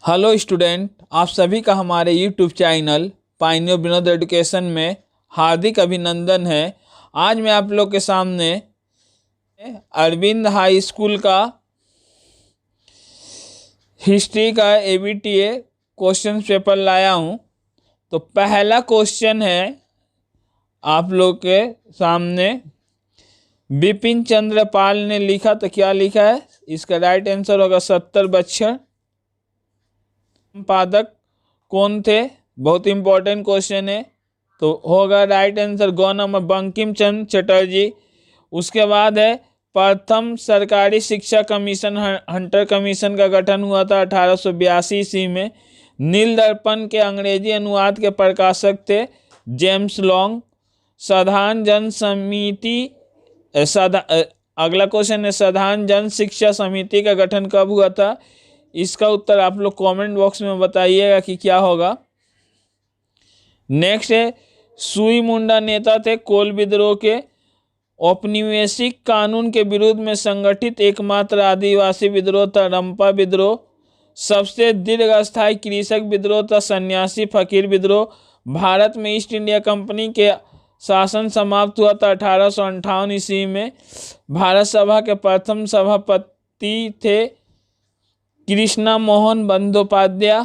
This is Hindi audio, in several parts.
हेलो स्टूडेंट, आप सभी का हमारे YouTube channel pioneer Vinod education में हार्दिक अभिनंदन है। आज मैं आप लोग के सामने अरविंद हाई स्कूल का हिस्ट्री का एबीटीए क्वेश्चन पेपर लाया हूं। तो पहला क्वेश्चन है आप लोग के सामने, बिपिन चंद्र पाल ने लिखा, तो क्या लिखा है? इसका राइट आंसर होगा 70 बच्चन। संपादक कौन थे? बहुत इंपॉर्टेंट क्वेश्चन है, तो होगा राइट आंसर गौ नंबर बंकिम चंद्र चटर्जी। उसके बाद है प्रथम सरकारी शिक्षा कमीशन हंटर कमीशन का गठन हुआ था 1882 ईस्वी में। नील दर्पण के अंग्रेजी अनुवाद के प्रकाशक थे जेम्स लॉन्ग। साधारण जन समिति अगला क्वेश्चन है, साधारण जन शिक्षा समिति का गठन कब हुआ था? इसका उत्तर आप लोग कमेंट बॉक्स में बताइएगा कि क्या होगा। नेक्स्ट है, सुई मुंडा नेता थे कोल विद्रोह के। औपनिवेशिक कानून के विरुद्ध में संगठित एकमात्र आदिवासी विद्रोह था रंपा विद्रोह। सबसे दीर्घस्थायी कृषक विद्रोह था सन्यासी फकीर विद्रोह। भारत में ईस्ट इंडिया कंपनी के शासन समाप्त हुआ था 1858 ईस्वी में। भारत सभा के प्रथम सभापति थे कृष्णा मोहन बंदोपाध्याय।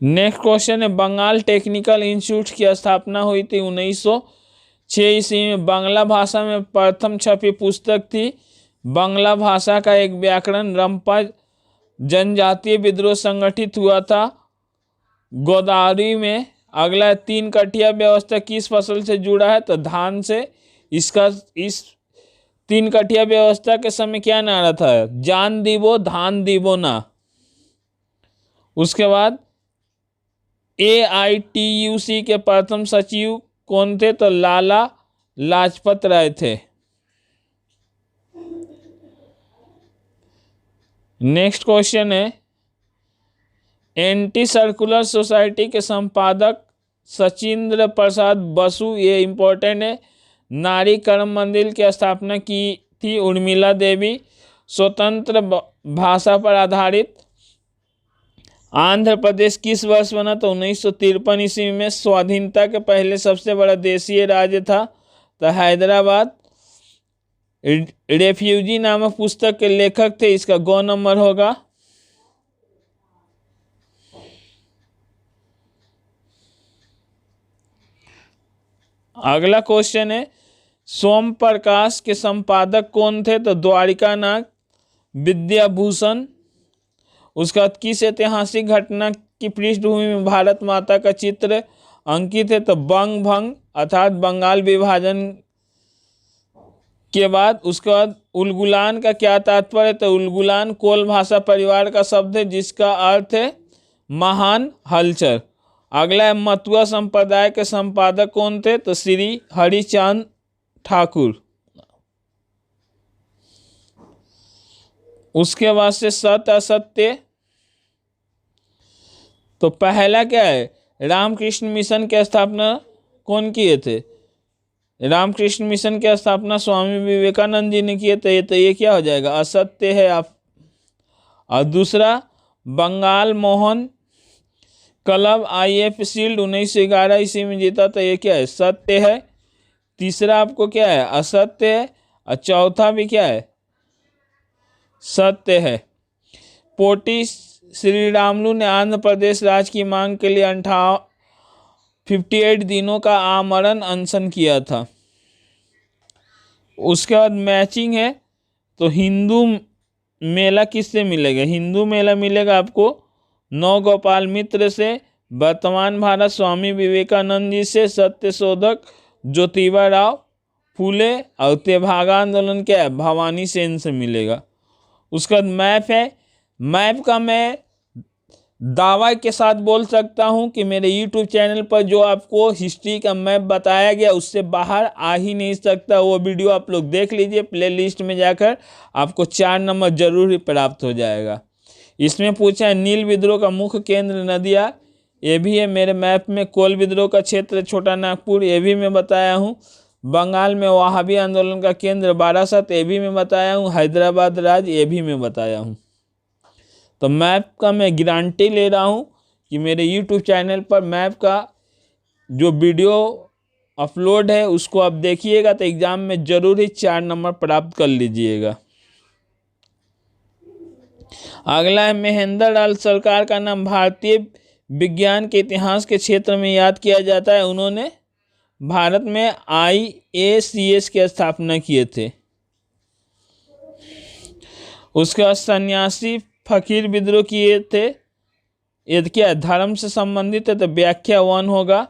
नेक्स्ट क्वेश्चन है, बंगाल टेक्निकल इंस्टीट्यूट की स्थापना हुई थी 1906 ईस्वी में। बांग्ला भाषा में प्रथम छपी पुस्तक थी बांग्ला भाषा का एक व्याकरण। रंपा जनजातीय विद्रोह संगठित हुआ था गोदावरी में। अगला, तीन कठिया व्यवस्था किस फसल से जुड़ा है? तो धान से। इस तीन कठिया व्यवस्था के समय क्या नारा था? जान दीबो धान दीबो ना। उसके बाद AITUC के प्रथम सचिव कौन थे? तो लाला लाजपत राय थे। नेक्स्ट क्वेश्चन है, एंटी सर्कुलर सोसाइटी के संपादक सचिंद्र प्रसाद बसु, ये इंपॉर्टेंट है। नारी कर्म मंदिर की स्थापना की थी उर्मिला देवी। स्वतंत्र भाषा पर आधारित आंध्र प्रदेश किस वर्ष बना? तो 1953 ईस्वी में। स्वाधीनता के पहले सबसे बड़ा देशीय राज्य था तो हैदराबाद। रेफ्यूजी नामक पुस्तक के लेखक थे, इसका गौ नंबर होगा। अगला क्वेश्चन है, सोम प्रकाश के संपादक कौन थे? तो द्वारिकानाथ विद्याभूषण। उसका किस ऐतिहासिक घटना की पृष्ठभूमि में भारत माता का चित्र अंकित है? तो बंग भंग अर्थात बंगाल विभाजन के बाद। उसके बाद उलगुलान का क्या तात्पर्य है? तो उलगुलान कोल भाषा परिवार का शब्द है जिसका अर्थ है महान हलचल। अगला है, मतुआ संप्रदाय के संपादक कौन थे? तो श्री हरिचंद ठाकुर। उसके बाद से सत्य असत्य, तो पहला क्या है? रामकृष्ण मिशन की स्थापना कौन किए थे? रामकृष्ण मिशन की स्थापना स्वामी विवेकानंद जी ने किए थे, तो ये क्या हो जाएगा? असत्य है आप। और दूसरा, Bengal Mohan club IF shield 1911 ईस्वी में जीता, तो ये क्या है? सत्य है। तीसरा आपको क्या है? असत्य है। और चौथा भी क्या है? सत्य है। पोटी श्री रामलू ने आंध्र प्रदेश राज्य की मांग के लिए 58 दिनों का आमरण अनशन किया था। उसके बाद मैचिंग है, तो हिंदू मेला किससे मिलेगा? हिंदू मेला मिलेगा आपको नवगोपाल मित्र से। वर्तमान भारत स्वामी विवेकानंद जी से। सत्य शोधक ज्योतिबा राव फूले। और तेभागा आंदोलन क्या है? भवानी सेन से मिलेगा। उसका मैप है, मैप का मैं दावा के साथ बोल सकता हूं कि मेरे YouTube चैनल पर जो आपको हिस्ट्री का मैप बताया गया उससे बाहर आ ही नहीं सकता। वो वीडियो आप लोग देख लीजिए, प्लेलिस्ट में जाकर आपको 4 नंबर जरूर ही प्राप्त हो जाएगा। इसमें पूछा है नील विद्रोह का मुख्य केंद्र नदिया, ये भी है मेरे मैप में। कोल विद्रोह का क्षेत्र छोटा नागपुर, ये भी मैं बताया हूँ। बंगाल में वहाबी आंदोलन का केंद्र बारासत, ये भी मैं बताया हूँ। हैदराबाद राज्य, ये भी मैं बताया हूँ। तो मैप का मैं गारंटी ले रहा हूँ कि मेरे YouTube चैनल पर मैप का जो वीडियो अपलोड है उसको आप देखिएगा तो एग्जाम में जरूर ही 4 नंबर प्राप्त कर लीजिएगा। अगला है महेंद्र लाल सरकार का नाम भारतीय विज्ञान के इतिहास के क्षेत्र में याद किया जाता है। उन्होंने भारत में IACS की स्थापना किए थे। उसके बाद सन्यासी फकीर विद्रोह किए थे। यदि क्या धर्म से संबंधित है तो व्याख्या 1 होगा।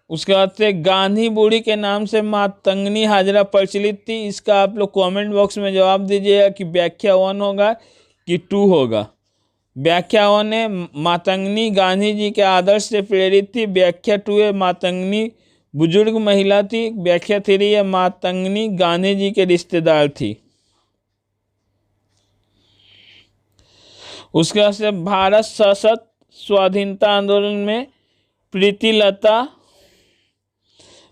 उसके बाद से गांधी बूढ़ी के नाम से मातंगनी हाजरा प्रचलित थी। इसका आप लोग कमेंट बॉक्स में जवाब दीजिएगा कि व्याख्या 1 होगा कि 2 होगा। व्याख्या 1 है मातंगनी गांधी जी के आदर्श से प्रेरित थी। व्याख्या 2 है मातंगनी बुजुर्ग महिला थी। व्याख्या 3 है मातंगनी गांधी जी के रिश्तेदार थी। उसके बाद से भारत सशक्त स्वाधीनता आंदोलन में प्रीतिलता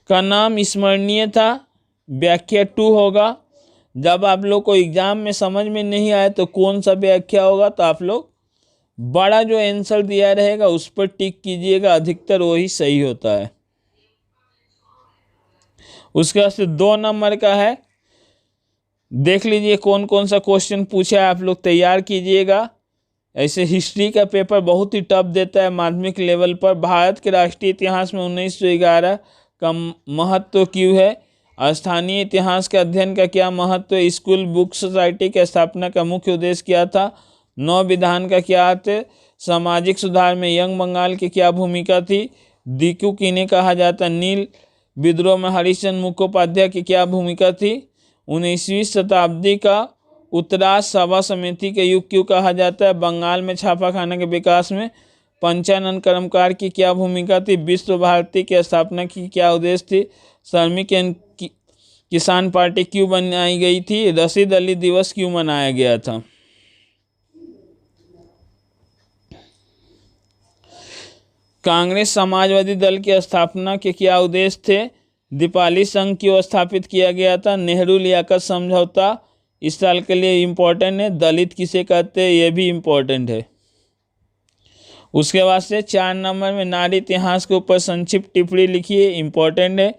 का नाम स्मरणीय था। व्याख्या 2 होगा। जब आप लोग को एग्जाम में समझ में नहीं आए तो कौन सा व्याख्या होगा तो आप लोग बड़ा जो आंसर दिया रहेगा उस पर टिक कीजिएगा, अधिकतर वही सही होता है। उसके बाद से 2 नंबर का है, देख लीजिए कौन कौन सा क्वेश्चन पूछा है, आप लोग तैयार कीजिएगा। ऐसे हिस्ट्री का पेपर बहुत ही टफ देता है माध्यमिक लेवल पर। भारत के राष्ट्रीय इतिहास में 1911 का महत्व क्यों है? स्थानीय इतिहास के अध्ययन का क्या महत्व है? स्कूल बुक सोसाइटी की स्थापना का मुख्य उद्देश्य क्या था? 9 विधान का क्या अर्थ है? सामाजिक सुधार में यंग बंगाल की क्या भूमिका थी? दीकू किन्हें कहा जाता? नील विद्रोह में हरिश्चंद्र मुखोपाध्याय की क्या भूमिका थी? 19वीं शताब्दी का उत्तरार्ध सभा समिति के युग क्यों कहा जाता है? बंगाल में छापाखाना के विकास में पंचानन कर्मकार की क्या भूमिका थी? विश्व भारती की स्थापना की क्या उद्देश्य थी? श्रमिक किसान पार्टी क्यों बनाई गई थी? रशीद अली दिवस क्यों मनाया गया था? कांग्रेस समाजवादी दल की स्थापना के क्या उद्देश्य थे? दीपाली संघ क्यों स्थापित किया गया था? नेहरू लियाकत समझौता इस साल के लिए इम्पोर्टेंट है। दलित किसे कहते हैं, ये भी इम्पोर्टेंट है। उसके बाद से 4 नंबर में नारी इतिहास के ऊपर संक्षिप्त टिप्पणी लिखिए, इम्पोर्टेंट है।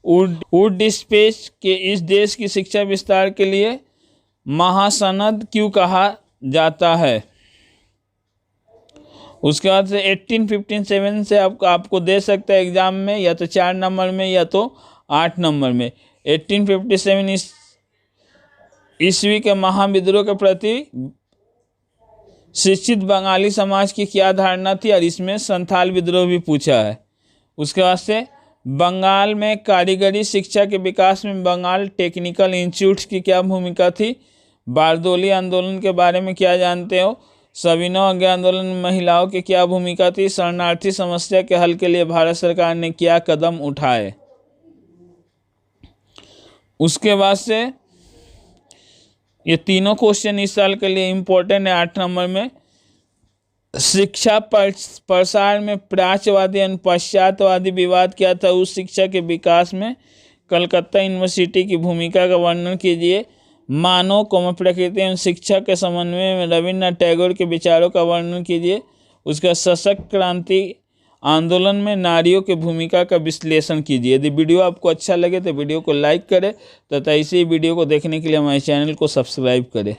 वुड डिस्पेच के इस देश की शिक्षा विस्तार के लिए महासनद क्यों कहा जाता है? उसके बाद से 1857 से आपको दे सकता है एग्जाम में, या तो 4 नंबर में या तो 8 नंबर में। 1857 ईस्वी के महाविद्रोह के प्रति शिक्षित बंगाली समाज की क्या धारणा थी, और इसमें संथाल विद्रोह भी पूछा है। उसके बाद से बंगाल में कारीगरी शिक्षा के विकास में बंगाल टेक्निकल इंस्टीट्यूट की क्या भूमिका थी? बारदोली आंदोलन के बारे में क्या जानते हो? सविनय अवज्ञा आंदोलन में महिलाओं की क्या भूमिका थी? शरणार्थी समस्या के हल के लिए भारत सरकार ने क्या कदम उठाए? उसके बाद से ये तीनों क्वेश्चन इस साल के लिए इम्पोर्टेंट है। 8 नंबर में शिक्षा प्रसार में प्राच्यवादी और पश्चातवादी विवाद क्या था? उस शिक्षा के विकास में कलकत्ता यूनिवर्सिटी की भूमिका का वर्णन कीजिए। मानव प्रकृति एवं शिक्षा के समन्वय में रविन्द्रनाथ टैगोर के विचारों का वर्णन कीजिए। उसका सशक्त क्रांति आंदोलन में नारियों की भूमिका का विश्लेषण कीजिए। यदि वीडियो आपको अच्छा लगे तो वीडियो को लाइक करें तथा इसी वीडियो को देखने के लिए हमारे चैनल को सब्सक्राइब करें।